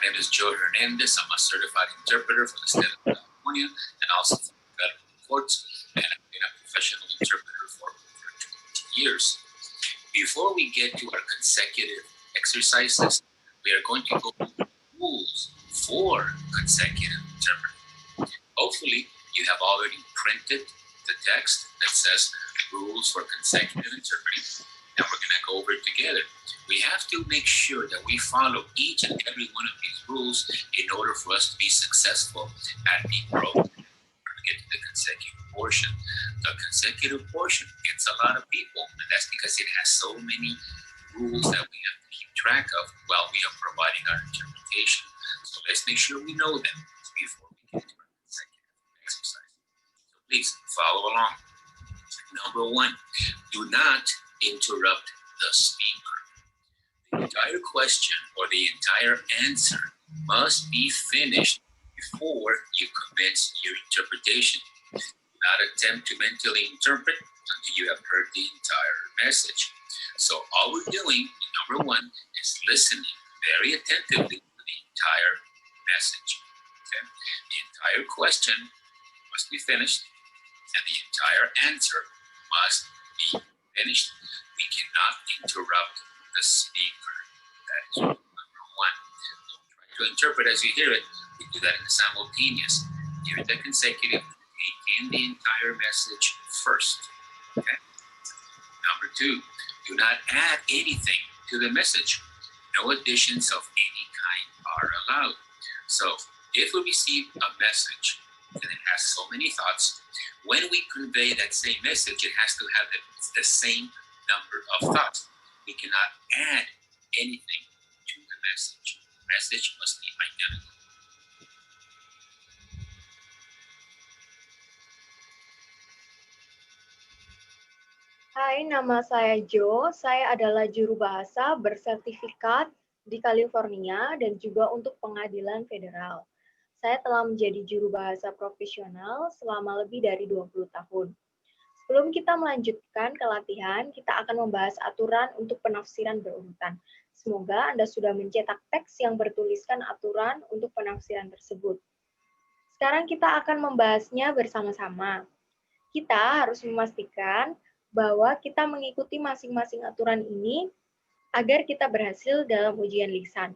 name is Joe Hernandez. I'm a certified interpreter from the state of California and also from the federal courts, and I've been a professional interpreter for over 20 years. Before we get to our consecutive exercises, we are going to go over rules for consecutive interpreting. Hopefully, you have already printed the text that says rules for consecutive interpreting, and we're going to go over it together. We have to make sure that we follow each and every one of these rules in order for us to be successful at the program. We get to the consecutive portion. The consecutive portion gets a lot of people, and that's because it has so many rules that we have to keep track of while we are providing our interpretation. So let's make sure we know them before we get to our consecutive exercise. So please follow along. Number 1, do not interrupt the speaker. The entire question or the entire answer must be finished before you commence your interpretation. Do not attempt to mentally interpret until you have heard the entire message. So all we're doing, number 1, is listening very attentively to the entire message. Okay? The entire question must be finished, and the entire answer must be finished. We cannot interrupt the speaker. That is number 1. Don't try to interpret as you hear it. We do that in the simultaneous. Hear the consecutive, take in the entire message first. Okay? Number 2, do not add anything to the message. No additions of any kind are allowed. So if we receive a message and it has so many thoughts, when we convey that same message, it has to have the same number of thoughts. We cannot add anything to the message. The message must be identical. Hai, nama saya Jo. Saya adalah juru bahasa bersertifikat di California dan juga untuk pengadilan federal. Saya telah menjadi juru bahasa profesional selama lebih dari 20 tahun. Sebelum kita melanjutkan ke latihan, kita akan membahas aturan untuk penafsiran berurutan. Semoga Anda sudah mencetak teks yang bertuliskan aturan untuk penafsiran tersebut. Sekarang kita akan membahasnya bersama-sama. Kita harus memastikan bahwa kita mengikuti masing-masing aturan ini agar kita berhasil dalam ujian lisan.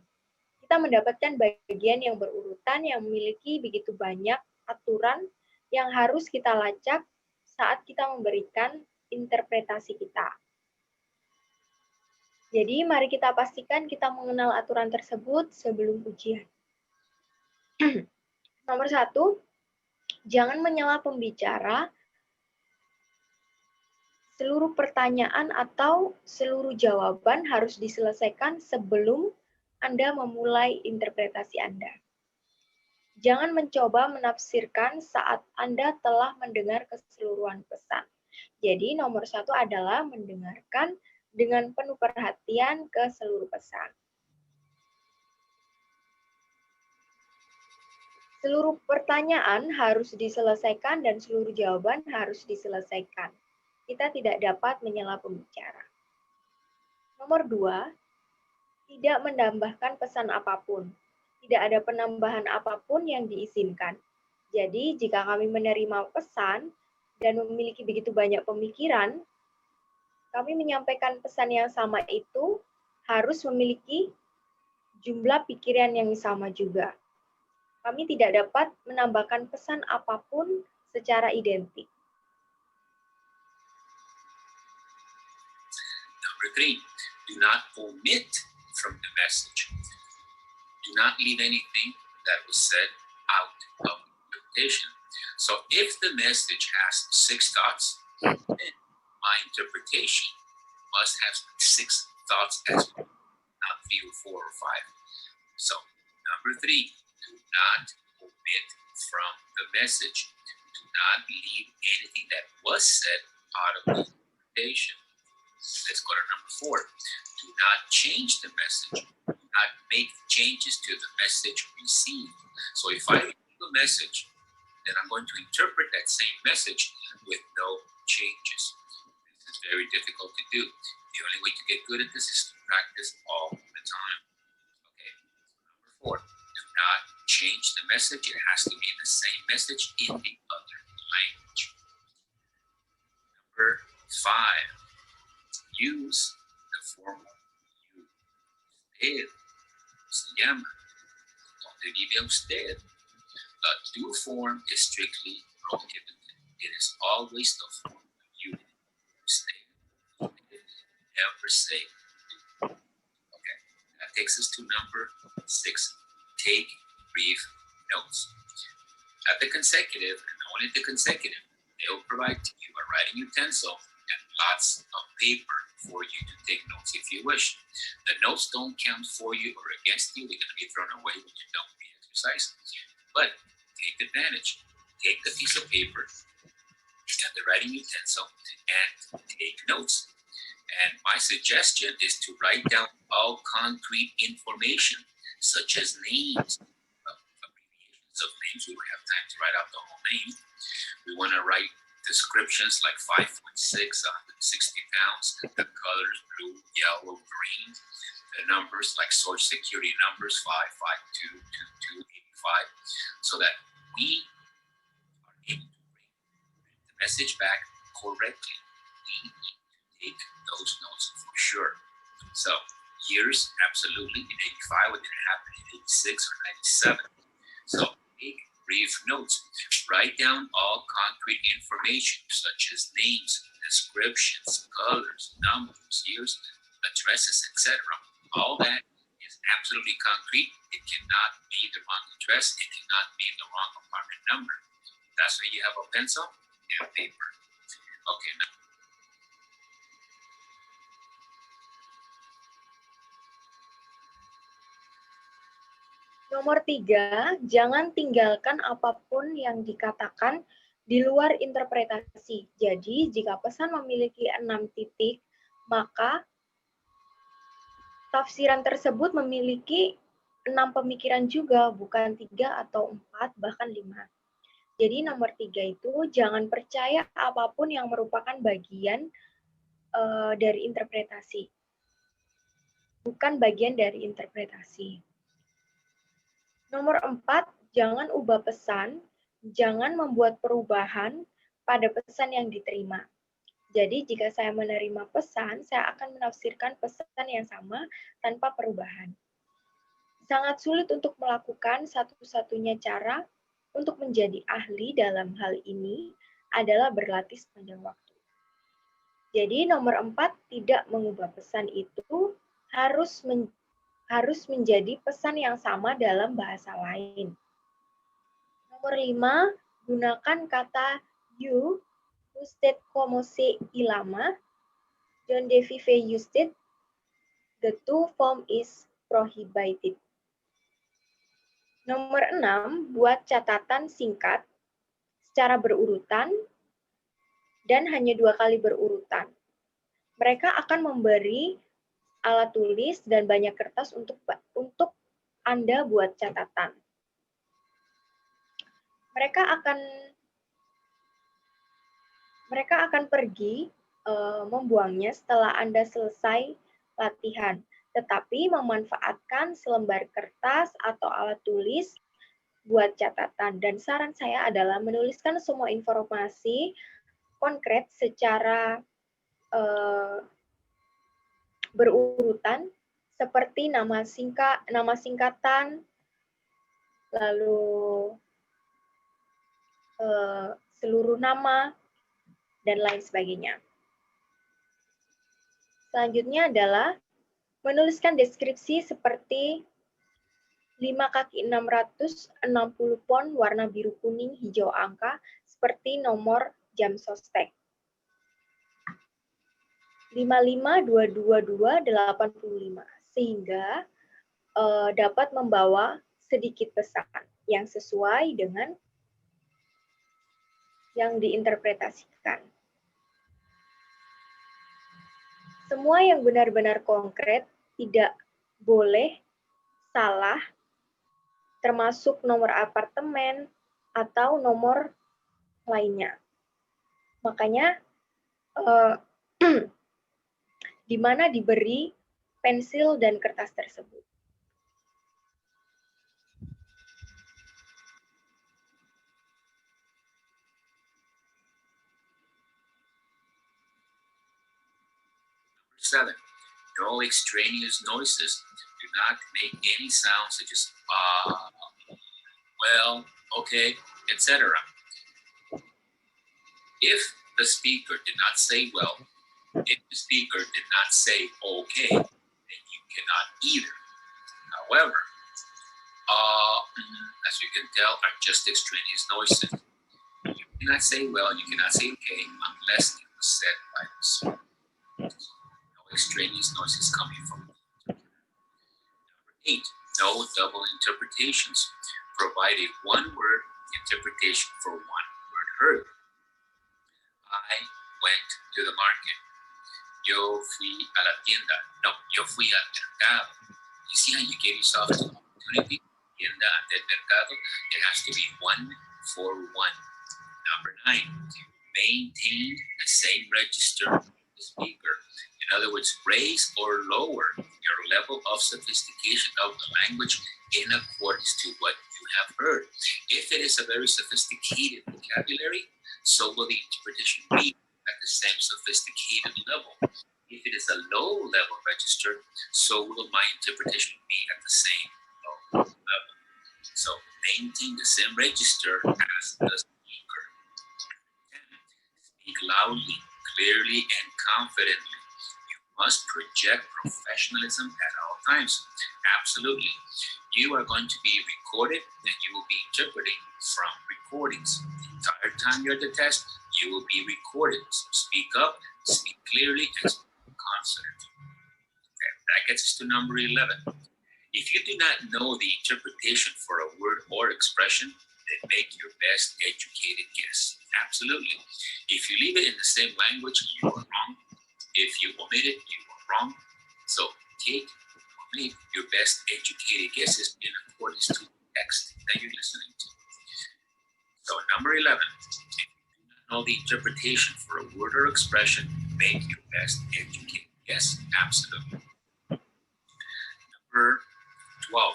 Kita mendapatkan bagian yang berurutan yang memiliki begitu banyak aturan yang harus kita lacak saat kita memberikan interpretasi kita. Jadi, mari kita pastikan kita mengenal aturan tersebut sebelum ujian. Nomor 1, jangan menyela pembicara. Seluruh pertanyaan atau seluruh jawaban harus diselesaikan sebelum Anda memulai interpretasi Anda. Jangan mencoba menafsirkan saat Anda telah mendengar keseluruhan pesan. Jadi nomor 1 adalah mendengarkan dengan penuh perhatian ke seluruh pesan. Seluruh pertanyaan harus diselesaikan dan seluruh jawaban harus diselesaikan. Kita tidak dapat menyela pembicara. Nomor 2, tidak menambahkan pesan apapun. Tidak ada penambahan apapun yang diizinkan. Jadi, jika kami menerima pesan dan memiliki begitu banyak pemikiran, kami menyampaikan pesan yang sama itu harus memiliki jumlah pikiran yang sama juga. Kami tidak dapat menambahkan pesan apapun secara identik. Number 3, do not omit from the message. Do not leave anything that was said out of interpretation. So if the message has 6 thoughts, then my interpretation must have 6 thoughts as well, not 3 or 4 or 5. So number 3, do not omit from the message. Do not leave anything that was said out of the interpretation. Let's go to number 4. Do not change the message. Do not make changes to the message received. So if I receive a message, then I'm going to interpret that same message with no changes. This is very difficult to do. The only way to get good at this is to practice all the time. Okay, number 4. change the message, it has to be the same message in the other language. Number 5, use the formal you. Usted se llama. ¿Dónde vive usted? The do form is strictly prohibited. It is always the form of you. Usted. Never say do. Okay, that takes us to number 6. Take brief notes. At the consecutive, and only the consecutive, they will provide to you a writing utensil and lots of paper for you to take notes if you wish. The notes don't count for you or against you. They're going to be thrown away when you don't the exercise. But take advantage. Take the piece of paper and the writing utensil and take notes. And my suggestion is to write down all concrete information, such as names, abbreviations of names. We don't have time to write out the whole name. We want to write descriptions like 5'6", 160 pounds, the colors blue, yellow, green, the numbers like Social Security numbers 552 2285, so that we are able to bring the message back correctly. We need to take those notes for sure. So years, absolutely, in 85, what did it happen in 86 or 97? So take brief notes. Write down all concrete information such as names, descriptions, colors, numbers, years, addresses, etc. All that is absolutely concrete. It cannot be the wrong address. It cannot be the wrong apartment number. That's why you have a pencil and paper. Okay, now. Nomor 3, jangan tinggalkan apapun yang dikatakan di luar interpretasi. Jadi, jika pesan memiliki 6 titik, maka tafsiran tersebut memiliki 6 pemikiran juga, bukan 3 atau 4, bahkan 5. Jadi, nomor 3 itu, jangan percaya apapun yang merupakan bagian dari interpretasi. Bukan bagian dari interpretasi. Nomor 4, jangan ubah pesan, jangan membuat perubahan pada pesan yang diterima. Jadi, jika saya menerima pesan, saya akan menafsirkan pesan yang sama tanpa perubahan. Sangat sulit untuk melakukan satu-satunya cara untuk menjadi ahli dalam hal ini adalah berlatih sepanjang waktu. Jadi, nomor 4, tidak mengubah pesan itu harus menjadi pesan yang sama dalam bahasa lain. Nomor 5, gunakan kata you, usted como se llama, donde vive usted, the two form is prohibited. Nomor 6, buat catatan singkat secara berurutan dan hanya 2 kali berurutan. Mereka akan memberi alat tulis dan banyak kertas untuk Anda buat catatan. Mereka akan pergi membuangnya setelah Anda selesai latihan, tetapi memanfaatkan selembar kertas atau alat tulis buat catatan. Dan saran saya adalah menuliskan semua informasi konkret secara berurutan, seperti nama singkatan, lalu seluruh nama, dan lain sebagainya. Selanjutnya adalah menuliskan deskripsi seperti 5x660 pon warna biru kuning hijau angka seperti nomor jam sostek. 5522285 sehingga dapat membawa sedikit pesan yang sesuai dengan yang diinterpretasikan. Semua yang benar-benar konkret tidak boleh salah, termasuk nomor apartemen atau nomor lainnya. Makanya di mana diberi pensil dan kertas tersebut. 7, no extraneous noises. Do not make any sounds such as well, okay, etc. If the speaker did not say well, if the speaker did not say okay, then you cannot either. However, as you can tell, are just extraneous noises. You cannot say well, you cannot say okay, unless it was said by the speaker. No extraneous noises coming from the interpreter. 8, no double interpretations. Provide a one-word interpretation for one word heard. I went to the market. Yo fui a la tienda. No, yo fui al mercado. You see how you gave yourself the opportunity? Tienda and then mercado. It has to be one for one. Number 9, maintain the same register of the speaker. In other words, raise or lower your level of sophistication of the language in accordance to what you have heard. If it is a very sophisticated vocabulary, so will the interpretation be at the same sophisticated level. If it is a low level register, so will my interpretation be at the same low level. So maintain the same register as the speaker. 10, speak loudly, clearly, and confidently. You must project professionalism at all times. Absolutely. You are going to be recorded and you will be interpreting from recordings. The entire time you're at the test, you will be recorded. So speak up, speak clearly, and speak confidently. Okay, that gets us to number 11. If you do not know the interpretation for a word or expression, then make your best educated guess. Absolutely. If you leave it in the same language, you are wrong. If you omit it, you are wrong. So make your best educated guesses in accordance to the text that you're listening to. So number 11, if you do not know the interpretation for a word or expression, make your best educated guess. Absolutely. Number 12,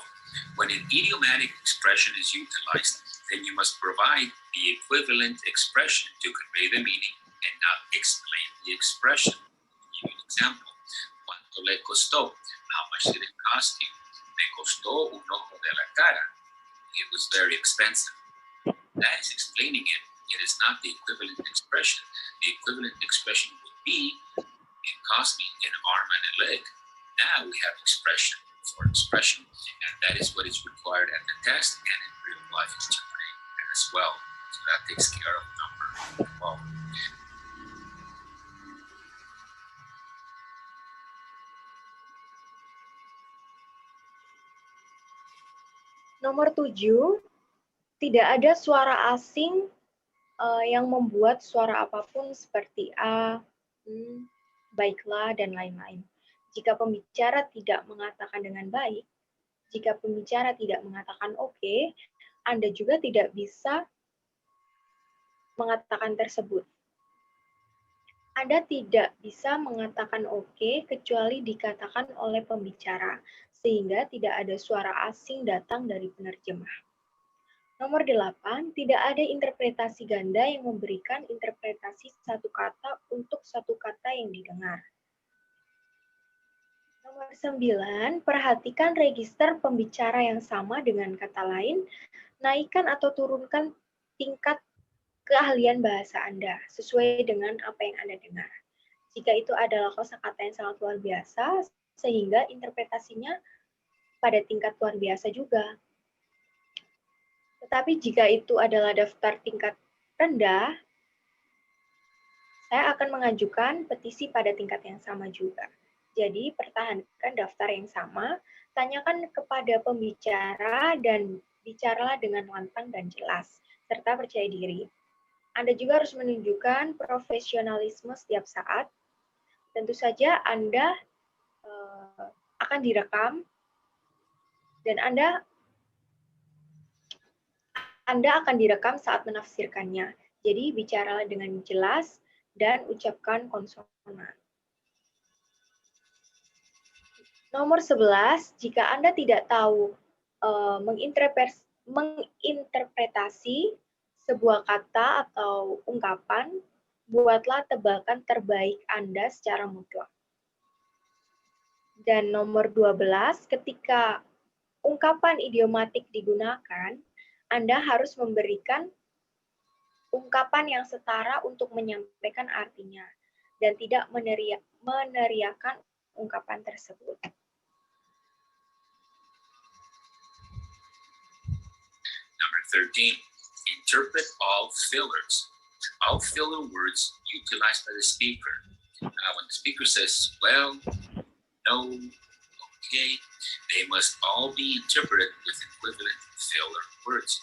when an idiomatic expression is utilized, then you must provide the equivalent expression to convey the meaning and not explain the expression. I'll give you an example. ¿Cuánto le costó? How much did it cost you? Me costó un ojo de la cara. It was very expensive. That is explaining it. It is not the equivalent expression. The equivalent expression would be, it cost me an arm and a leg. Now we have expression for expression, and that is what is required at the test and in real life interpreting as well. So that takes care of number 12. Nomor 7, tidak ada suara asing yang membuat suara apapun seperti a, baiklah, dan lain-lain. Jika pembicara tidak mengatakan dengan baik, jika pembicara tidak mengatakan oke, Anda juga tidak bisa mengatakan tersebut. Anda tidak bisa mengatakan oke kecuali dikatakan oleh pembicara, sehingga tidak ada suara asing datang dari penerjemah. Nomor 8, tidak ada interpretasi ganda yang memberikan interpretasi satu kata untuk satu kata yang didengar. Nomor 9, perhatikan register pembicara yang sama dengan kata lain, naikkan atau turunkan tingkat keahlian bahasa Anda sesuai dengan apa yang Anda dengar. Jika itu adalah kosakata yang sangat luar biasa, sehingga interpretasinya pada tingkat luar biasa juga. Tetapi jika itu adalah daftar tingkat rendah, saya akan mengajukan petisi pada tingkat yang sama juga. Jadi, pertahankan daftar yang sama, tanyakan kepada pembicara, dan bicaralah dengan lantang dan jelas, serta percaya diri. Anda juga harus menunjukkan profesionalisme setiap saat. Tentu saja Anda akan direkam, dan Anda akan direkam saat menafsirkannya. Jadi, bicaralah dengan jelas dan ucapkan konsonan. Nomor 11, jika Anda tidak tahu menginterpretasi sebuah kata atau ungkapan, buatlah tebakan terbaik Anda secara mutlak. Dan nomor 12, ketika ungkapan idiomatik digunakan, Anda harus memberikan ungkapan yang setara untuk menyampaikan artinya dan tidak meneriakan ungkapan tersebut. Number 13, interpret all fillers. All filler words utilized by the speaker. When the speaker says, well, no, okay, they must all be interpreted with equivalent filler words.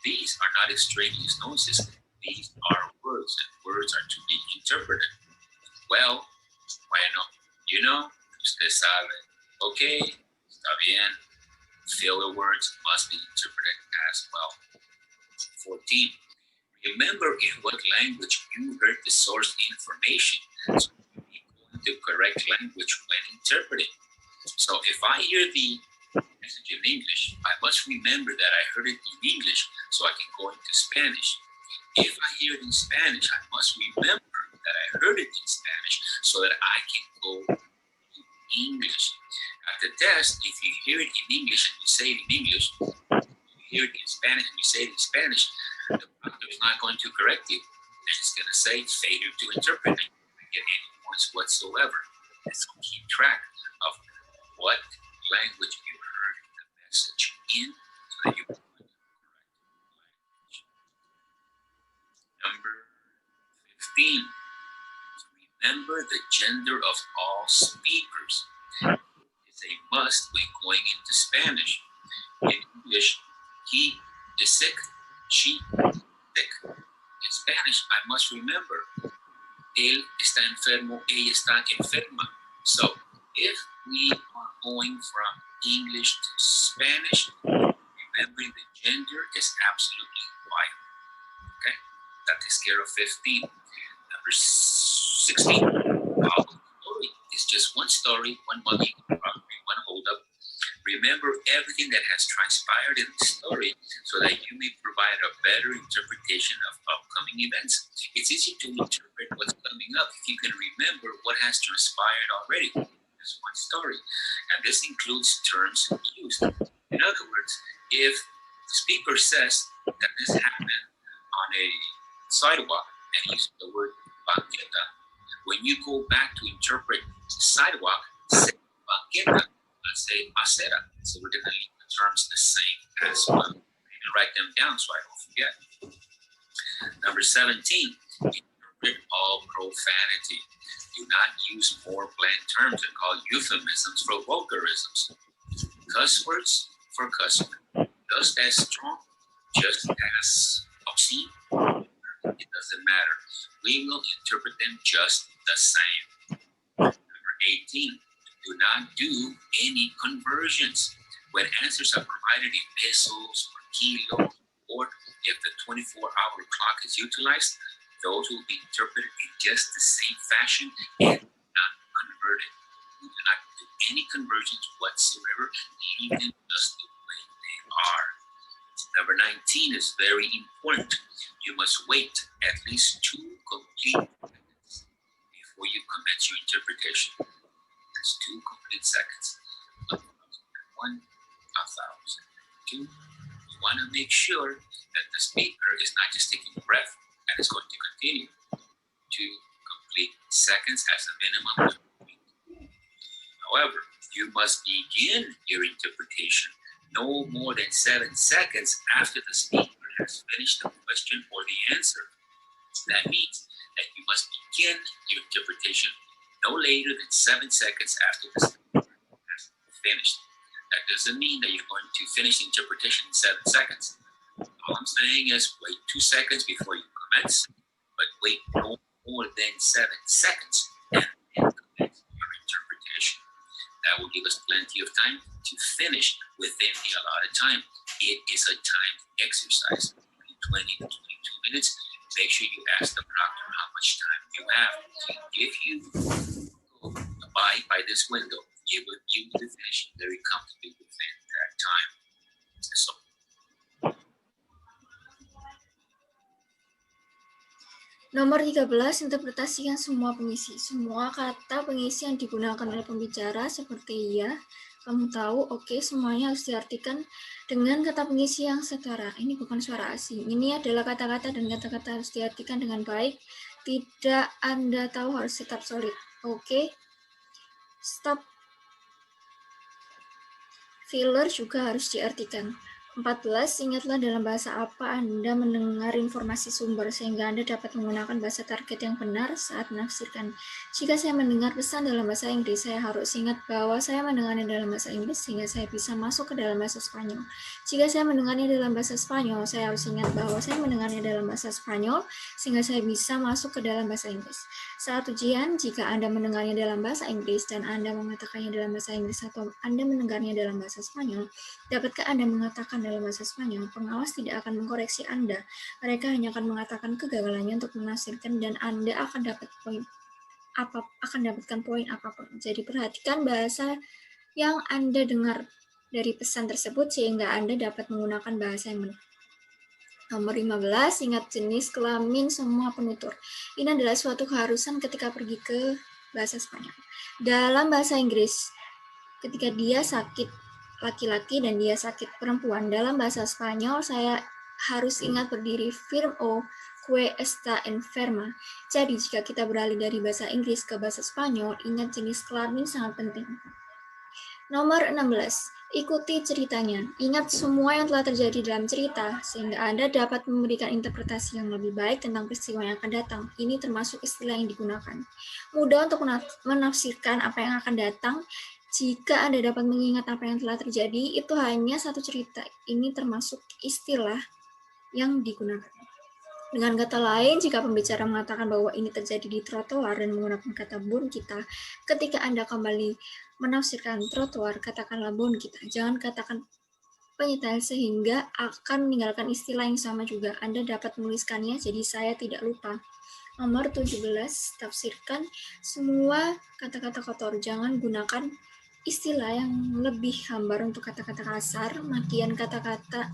These are not extraneous noises. These are words, and words are to be interpreted. Well, bueno, you know, usted sabe, okay, está bien. Filler words must be interpreted as well. 14. Remember in what language you heard the source information, so you be going to correct language when interpreting. So if I hear the message in English, I must remember that I heard it in English so I can go into Spanish. If I hear it in Spanish, I must remember that I heard it in Spanish so that I can go to English. At the test, if you hear it in English and you say it in English, you hear it in Spanish and you say it in Spanish, the doctor is not going to correct you. They're just going to say failure to interpret, and you don't get any points whatsoever. And so keep track of what language you heard the message in so that you can correct language. Number 15. Remember the gender of all speakers. It's a must when going into Spanish. In English, he is sick, she is sick. In Spanish, I must remember, él está enfermo, ella está enferma. So, if we are going from English to Spanish, remembering the gender is absolutely vital. Okay, that takes care of 15. Number 16. Story is just one story, one muggy, one holdup. Remember everything that has transpired in the story so that you may provide a better interpretation of upcoming events. It's easy to interpret what's coming up if you can remember what has transpired already. There's one story, and this includes terms used. In other words, if the speaker says that this happened on a sidewalk and he used the word banqueta, when you go back to interpret sidewalk, say banqueta, and say acera. So we're going to leave the terms the same as well. And write them down so I don't forget. Number 17, interpret all profanity. Do not use more bland terms and call euphemisms for vulgarisms. Cuss words for cuss words. Just as strong, just as obscene. It doesn't matter. We will interpret them just the same. Number 18, do not do any conversions. When answers are provided in pesos or kilos, or if the 24-hour clock is utilized, those will be interpreted in just the same fashion and not converted. We do not do any conversions whatsoever, leave them just the way they are. Number 19 is very important. You must wait at least 2 complete seconds before you commence your interpretation. That's 2 complete seconds. 1,001, 1,002. You want to make sure that the speaker is not just taking a breath and is going to continue. 2 complete seconds as a minimum. However, you must begin your interpretation no more than 7 seconds after the speaker has finished the question or the answer. That means that you must begin your interpretation no later than 7 seconds after the speaker has finished. That doesn't mean that you're going to finish the interpretation in 7 seconds. All I'm saying is wait 2 seconds before you commence, but wait no more than 7 seconds and then commence your interpretation. That will give us plenty of time to finish within the allotted time. It is a timed exercise, 20 to 22 minutes. Make sure you ask the proctor how much time you have. If you abide by this window, you will finish very comfortably within that time. So Nomor 13, interpretasikan semua pengisi. Semua kata pengisi yang digunakan oleh pembicara seperti ya, kamu tahu, oke, semuanya harus diartikan dengan kata pengisi yang setara. Ini bukan suara asing. Ini adalah kata-kata dan kata-kata harus diartikan dengan baik. Tidak Anda tahu harus tetap solid. Oke. Stop. Filler juga harus diartikan. 14. Ingatlah dalam bahasa apa Anda mendengar informasi sumber sehingga Anda dapat menggunakan bahasa target yang benar saat menafsirkan. Jika saya mendengar pesan dalam bahasa Inggris, saya harus ingat bahwa saya mendengarnya dalam bahasa Inggris sehingga saya bisa masuk ke dalam bahasa Spanyol. Jika saya mendengarnya dalam bahasa Spanyol, saya harus ingat bahwa saya mendengarnya dalam bahasa Spanyol sehingga saya bisa masuk ke dalam bahasa Inggris. Saat ujian, jika Anda mendengarnya dalam bahasa Inggris dan Anda mengatakannya dalam bahasa Inggris atau Anda mendengarnya dalam bahasa Spanyol, dapatkah Anda mengatakan dalam bahasa Spanyol? Pengawas tidak akan mengkoreksi Anda. Mereka hanya akan mengatakan kegagalannya untuk menafsirkan dan Anda akan dapatkan poin apapun. Jadi perhatikan bahasa yang Anda dengar dari pesan tersebut sehingga Anda dapat menggunakan bahasa yang benar. Nomor 15, ingat jenis kelamin semua penutur. Ini adalah suatu keharusan ketika pergi ke bahasa Spanyol. Dalam bahasa Inggris, ketika dia sakit laki-laki dan dia sakit perempuan, dalam bahasa Spanyol saya harus ingat berdiri firm o que está enferma. Jadi jika kita beralih dari bahasa Inggris ke bahasa Spanyol, ingat jenis kelamin sangat penting. Nomor 16. Ikuti ceritanya. Ingat semua yang telah terjadi dalam cerita, sehingga Anda dapat memberikan interpretasi yang lebih baik tentang peristiwa yang akan datang. Ini termasuk istilah yang digunakan. Mudah untuk menafsirkan apa yang akan datang. Jika Anda dapat mengingat apa yang telah terjadi, itu hanya satu cerita. Ini termasuk istilah yang digunakan. Dengan kata lain, jika pembicara mengatakan bahwa ini terjadi di trotoar dan menggunakan kata bon kita, ketika Anda kembali menafsirkan trotoar, katakanlah bon kita. Jangan katakan penyetel sehingga akan meninggalkan istilah yang sama juga. Anda dapat menuliskannya, jadi saya tidak lupa. Nomor 17, tafsirkan semua kata-kata kotor. Jangan gunakan istilah yang lebih hambar untuk kata-kata kasar, makian kata-kata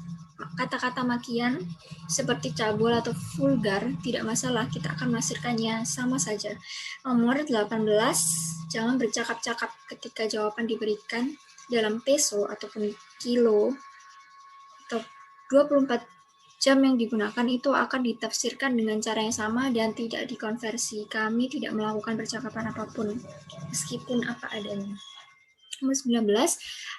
makian seperti cabul atau vulgar, tidak masalah, kita akan menafsirkannya sama saja. Nomor 18, jangan bercakap-cakap ketika jawaban diberikan dalam peso ataupun kilo atau 24 jam yang digunakan itu akan ditafsirkan dengan cara yang sama dan tidak dikonversi. Kami tidak melakukan percakapan apapun, meskipun apa adanya. Nomor 19,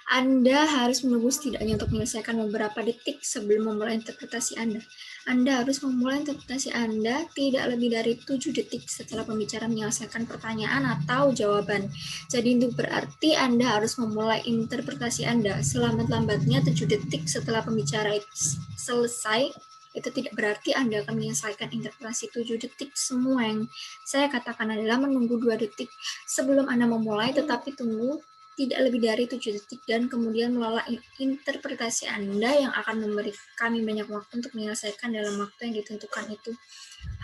Anda harus menunggu setidaknya untuk menyelesaikan beberapa detik sebelum memulai interpretasi Anda. Anda harus memulai interpretasi Anda tidak lebih dari 7 detik setelah pembicara menyelesaikan pertanyaan atau jawaban. Jadi itu berarti Anda harus memulai interpretasi Anda selambat-lambatnya 7 detik setelah pembicara selesai. Itu tidak berarti Anda akan menyelesaikan interpretasi 7 detik. Semua yang saya katakan adalah menunggu 2 detik sebelum Anda memulai, tetapi tunggu tidak lebih dari 7 detik dan kemudian melola interpretasi Anda yang akan memberi kami banyak waktu untuk menyelesaikan dalam waktu yang ditentukan. Itu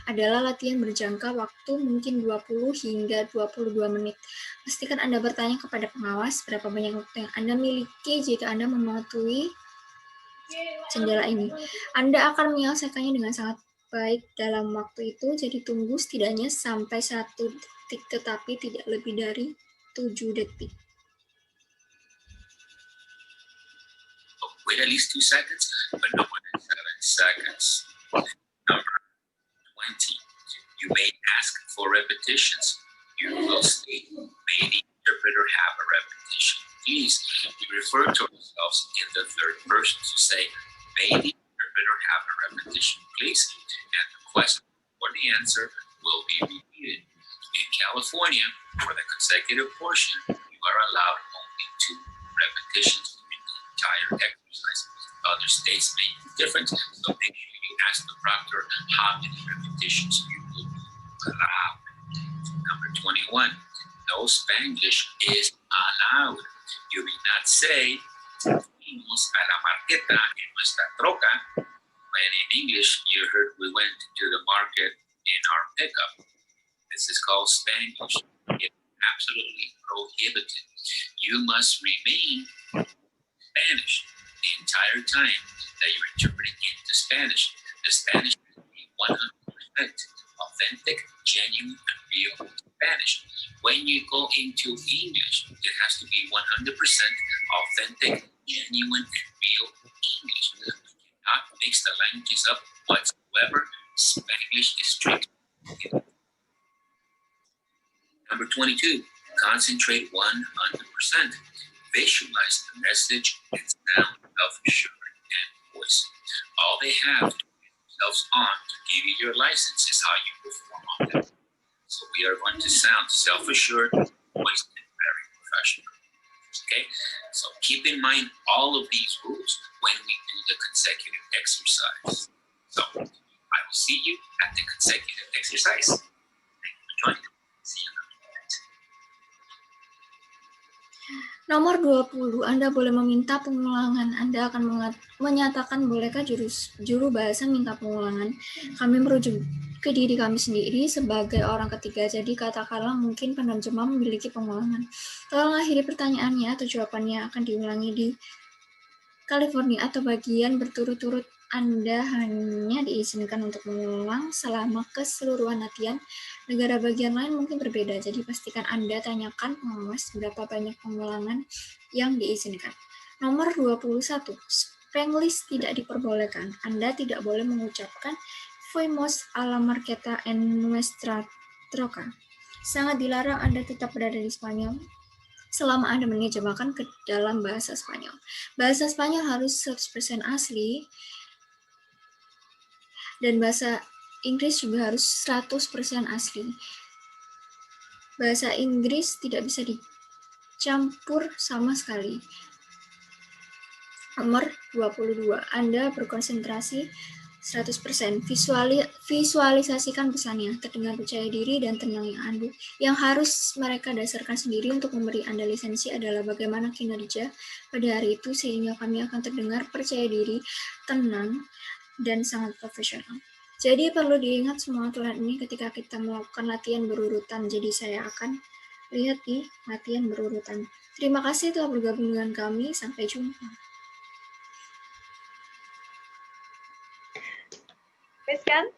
adalah latihan berjangka waktu mungkin 20 hingga 22 menit. Pastikan Anda bertanya kepada pengawas berapa banyak waktu yang Anda miliki jika Anda mematuhi jendela ini. Anda akan menyelesaikannya dengan sangat baik dalam waktu itu, jadi tunggu setidaknya sampai 1 detik tetapi tidak lebih dari 7 detik. Wait at least 2 seconds, but no more than 7 seconds. Number 20. You may ask for repetitions. You will state, may the interpreter have a repetition. Please, we refer to ourselves in the third person to say, may the interpreter have a repetition, please. And the question or the answer will be repeated. In California, for the consecutive portion, you are allowed only 2 repetitions in the entire exercise. Other states may be different, so make sure you ask the proctor how many repetitions you will be allowed. Number 21, no Spanglish is allowed. You may not say, fuimos a la marqueta en nuestra troca, when in English you heard we went to the market in our pickup. This is called Spanglish. It's absolutely prohibited. You must remain Spanish the entire time that you're interpreting into Spanish. The Spanish must be 100% authentic, genuine, and real Spanish. When you go into English, it has to be 100% authentic, genuine, and real English. You cannot mix the languages up whatsoever. Spanish is strict. Number 22, concentrate 100%. Visualize the message and sound self-assured and voice. All they have to put themselves on to give you your license is how you perform on that. So we are going to sound self-assured, voice, and very professional. Okay? So keep in mind all of these rules when we do the consecutive exercise. So I will see you at the consecutive exercise. Thank you for joining. See you. Nomor 20, Anda boleh meminta pengulangan. Anda akan menyatakan bolehkah juru bahasa minta pengulangan. Kami merujuk ke diri kami sendiri sebagai orang ketiga. Jadi katakanlah mungkin penerjemah memiliki pengulangan. Tolong akhiri pertanyaannya atau jawabannya akan diulangi di California atau bagian berturut-turut. Anda hanya diizinkan untuk mengulang selama keseluruhan latihan. Negara bagian lain mungkin berbeda, jadi pastikan Anda tanyakan pengawas berapa banyak pengulangan yang diizinkan. Nomor 21, Spanglish tidak diperbolehkan. Anda tidak boleh mengucapkan fuimos a la marqueta en nuestra troca. Sangat dilarang Anda tetap berada di Spanyol selama Anda menerjemahkan ke dalam bahasa Spanyol. Bahasa Spanyol harus 100% asli, dan bahasa Inggris juga harus 100% asli. Bahasa Inggris tidak bisa dicampur sama sekali. Nomor 22, Anda berkonsentrasi 100%. Visualisasikan pesannya, terdengar percaya diri dan tenang. Yang harus mereka dasarkan sendiri untuk memberi Anda lisensi adalah bagaimana kinerja pada hari itu, sehingga kami akan terdengar percaya diri, tenang, dan sangat profesional. Jadi perlu diingat semua aturan ini ketika kita melakukan latihan berurutan. Jadi saya akan lihat di latihan berurutan. Terima kasih telah bergabung dengan kami. Sampai jumpa. Wes kan?